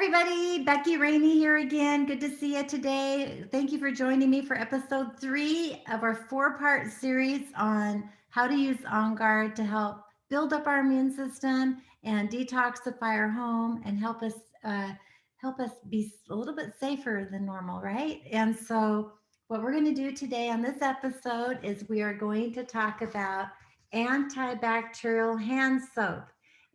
everybody, Becky Raney here again. Good to see you today. Thank you for joining me for episode 3 of our 4-part series on how to use OnGuard to help build up our immune system and detoxify our home and help us be a little bit safer than normal, right? And so, what we're going to do today on this episode is we are going to talk about antibacterial hand soap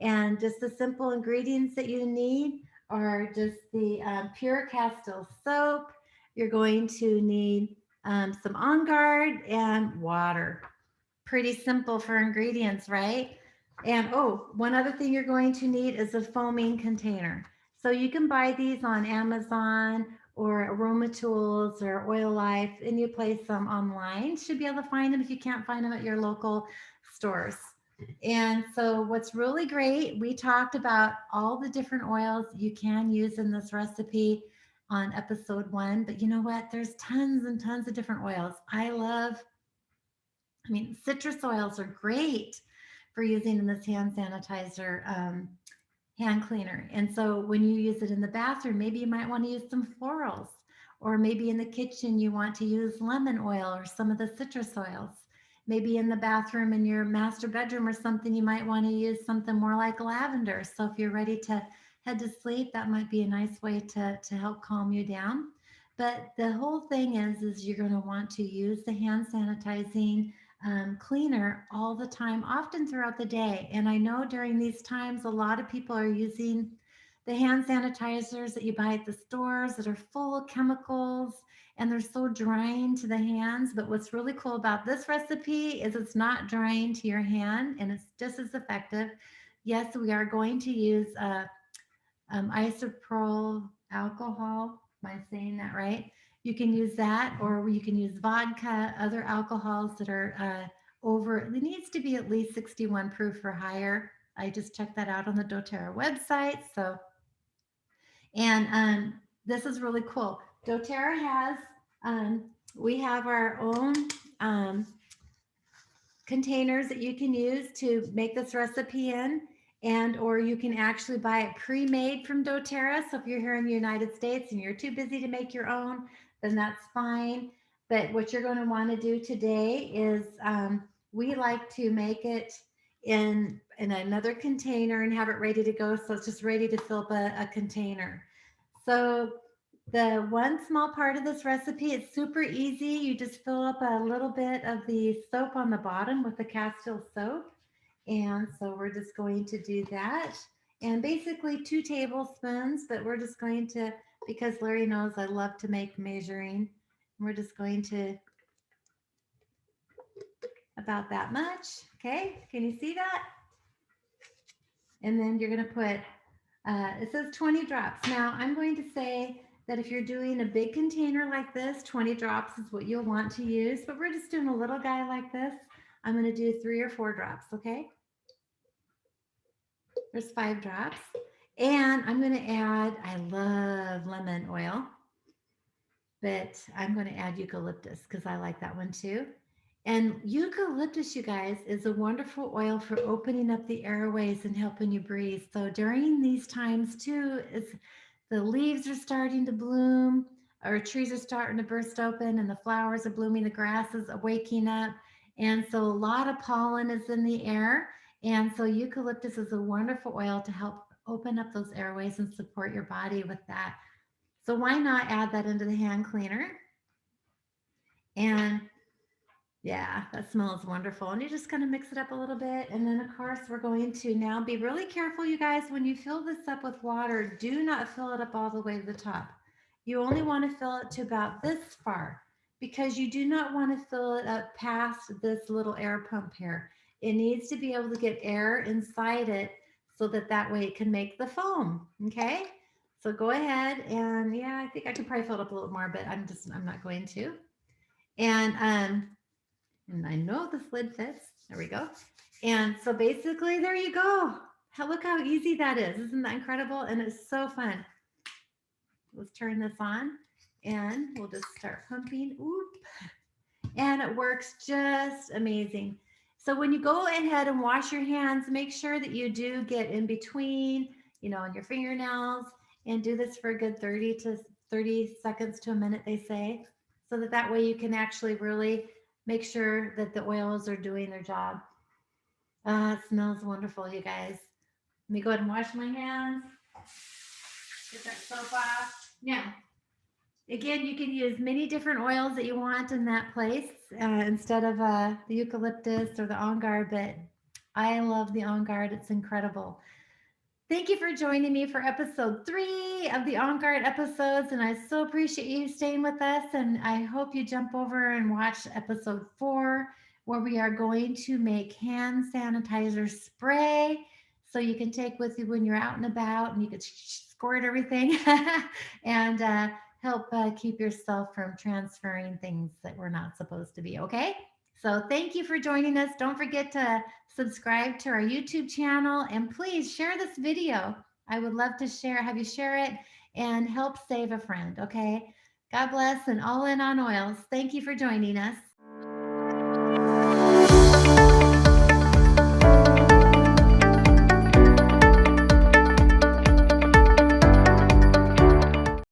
and just the simple ingredients that you need are just the pure castile soap. You're going to need some On Guard and water. Pretty simple for ingredients, right? And oh, one other thing you're going to need is a foaming container. So you can buy these on Amazon or Aroma Tools or Oil Life, and you place them online. Should be able to find them if you can't find them at your local stores. And so, what's really great, we talked about all the different oils you can use in this recipe on episode 1. But you know what? There's tons and tons of different oils. Citrus oils are great for using in this hand sanitizer, hand cleaner. And so, when you use it in the bathroom, maybe you might want to use some florals, or maybe in the kitchen, you want to use lemon oil or some of the citrus oils. Maybe in the bathroom in your master bedroom or something, you might want to use something more like lavender. So, if you're ready to head to sleep, that might be a nice way to help calm you down. But the whole thing is you're going to want to use the hand sanitizing cleaner all the time, often throughout the day. And I know during these times, a lot of people are using the hand sanitizers that you buy at the stores that are full of chemicals and they're so drying to the hands. But what's really cool about this recipe is it's not drying to your hand and it's just as effective. Yes, we are going to use isopropyl alcohol. Am I saying that right? You can use that, or you can use vodka, other alcohols that are over. It needs to be at least 61 proof or higher. I just checked that out on the doTERRA website. So, and this is really cool. doTERRA has, we have our own containers that you can use to make this recipe in, and or you can actually buy it pre-made from doTERRA. So if you're here in the United States and you're too busy to make your own, then that's fine. But what you're going to want to do today is we like to make it in another container and have it ready to go, so it's just ready to fill up a container. So the one small part of this recipe, it's super easy. You just fill up a little bit of the soap on the bottom with the castile soap. And so we're just going to do that. And basically 2 tablespoons, but we're just going to, because Larry knows I love to make measuring, we're just going to about that much. Okay, can you see that? And then you're going to put, it says 20 drops. Now I'm going to say that if you're doing a big container like this, 20 drops is what you'll want to use, but we're just doing a little guy like this. I'm going to do 3 or 4 drops, okay? There's 5 drops. And I'm going to add, I love lemon oil, but I'm going to add eucalyptus because I like that one too. And eucalyptus, you guys, is a wonderful oil for opening up the airways and helping you breathe. So during these times too, is the leaves are starting to bloom, our trees are starting to burst open, and the flowers are blooming, the grass is waking up. And so a lot of pollen is in the air. And so eucalyptus is a wonderful oil to help open up those airways and support your body with that. So why not add that into the hand cleaner? And yeah, that smells wonderful. And you're just going to mix it up a little bit. And then, of course, we're going to now be really careful, you guys. When you fill this up with water, do not fill it up all the way to the top. You only want to fill it to about this far because you do not want to fill it up past this little air pump here. It needs to be able to get air inside it so that way it can make the foam. Okay. So go ahead and yeah, I think I could probably fill it up a little more, but I'm not going to. And I know this lid fits. There we go. And so basically, there you go. Look how easy that is. Isn't that incredible? And it's so fun. Let's turn this on and we'll just start pumping. Oop. And it works just amazing. So when you go ahead and wash your hands, make sure that you do get in between, on your fingernails and do this for a good 30 seconds to a minute, they say, so that way you can actually really make sure that the oils are doing their job. It smells wonderful, you guys. Let me go ahead and wash my hands, get that soap off. Now, again, you can use many different oils that you want in that place instead of the eucalyptus or the On Guard, but I love the On Guard. It's incredible. Thank you for joining me for episode 3 of the On Guard episodes. And I so appreciate you staying with us. And I hope you jump over and watch episode 4, where we are going to make hand sanitizer spray so you can take with you when you're out and about and you can squirt everything and help keep yourself from transferring things that we're not supposed to be. Okay. So thank you for joining us. Don't forget to subscribe to our YouTube channel, and please share this video. I would love to have you share it and help save a friend. Okay. God bless and all in on oils. Thank you for joining us.